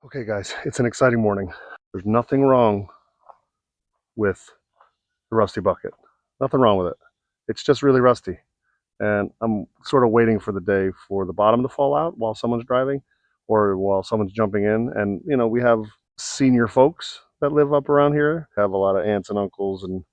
Okay guys, it's an exciting morning. There's nothing wrong with the rusty bucket. Nothing wrong with it. It's just really rusty. And I'm sort of waiting for the day for the bottom to fall out while someone's driving or while someone's jumping in. And you know, we have senior folks that live up around here. We have a lot of aunts and uncles and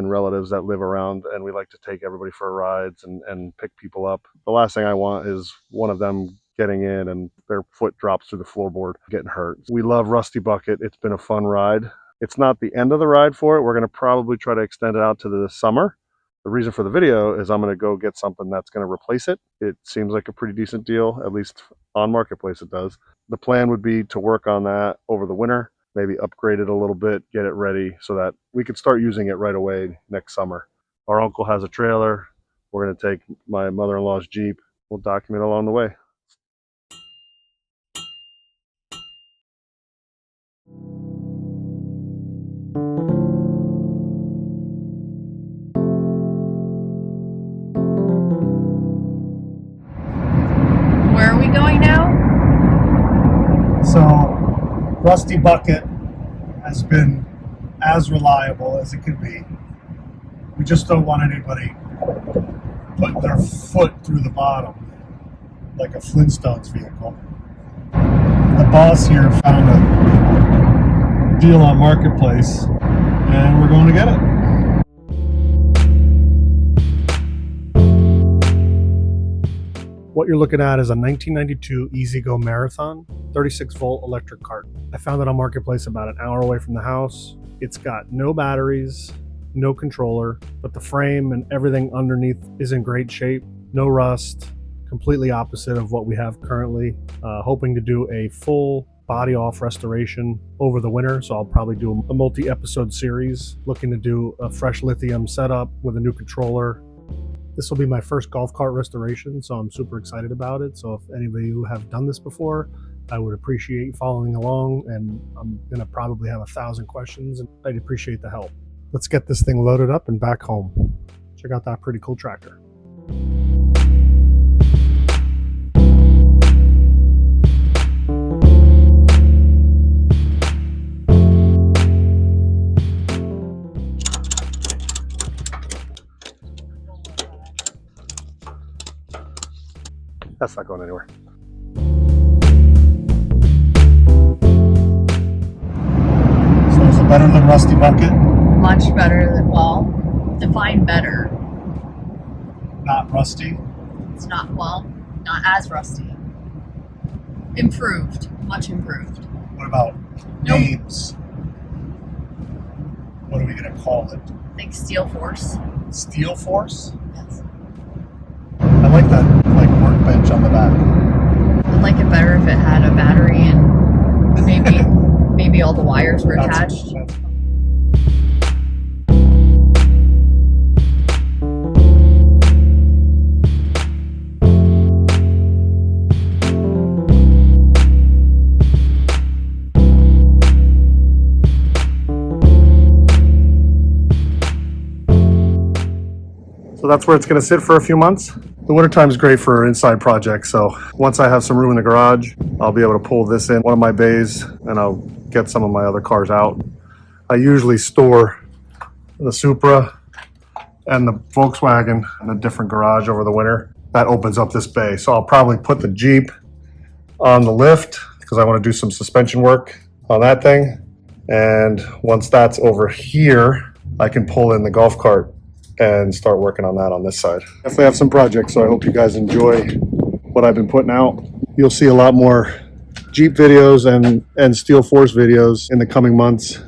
relatives that live around, and we like to take everybody for rides and pick people up. The last thing I want is one of them getting in and their foot drops through the floorboard, getting hurt. We love Rusty Bucket. It's been a fun ride. It's not the end of the ride for it. We're going to probably try to extend it out to the summer. The reason for the video is I'm going to go get something that's going to replace it. It seems like a pretty decent deal, at least on Marketplace it does. The plan would be to work on that over the winter, maybe upgrade it a little bit, get it ready so that we could start using it right away next summer. Our uncle has a trailer. We're going to take my mother-in-law's Jeep. We'll document along the way. Where are we going now? So, Rusty Bucket has been as reliable as it could be. We just don't want anybody putting their foot through the bottom like a Flintstones vehicle. The boss here found a deal on Marketplace and we're going to get it. What you're looking at is a 1992 EZGO Marathon 36-volt electric cart. I found it on Marketplace about an hour away from the house. It's got no batteries, no controller, but the frame and everything underneath is in great shape. No rust, completely opposite of what we have currently. Hoping to do a full body off restoration over the winter, so I'll probably do a multi-episode series. Looking to do a fresh Lithium setup with a new controller. This will be my first golf cart restoration, so I'm super excited about it. So if any of you have done this before, I would appreciate following along, and I'm going to probably have 1,000 questions, and I'd appreciate the help. Let's get this thing loaded up and back home. Check out that pretty cool tractor. That's not going anywhere. So is it better than Rusty Bucket? Much better than, well, define better. Not rusty? It's not, well, not as rusty. Improved. Much improved. What about Nope. names? What are we going to call it? I think Steel Force. Steel Force? Yes. I like that workbench on the back. I'd like it better if it had a battery and maybe all the wires were attached. So that's where it's going to sit for a few months. The wintertime is great for inside projects. So once I have some room in the garage, I'll be able to pull this in one of my bays and I'll get some of my other cars out. I usually store the Supra and the Volkswagen in a different garage over the winter. That opens up this bay. So I'll probably put the Jeep on the lift because I want to do some suspension work on that thing. And once that's over here, I can pull in the golf cart and start working on that on this side. Definitely have some projects, so I hope you guys enjoy what I've been putting out. You'll see a lot more Jeep videos and Steel Force videos in the coming months.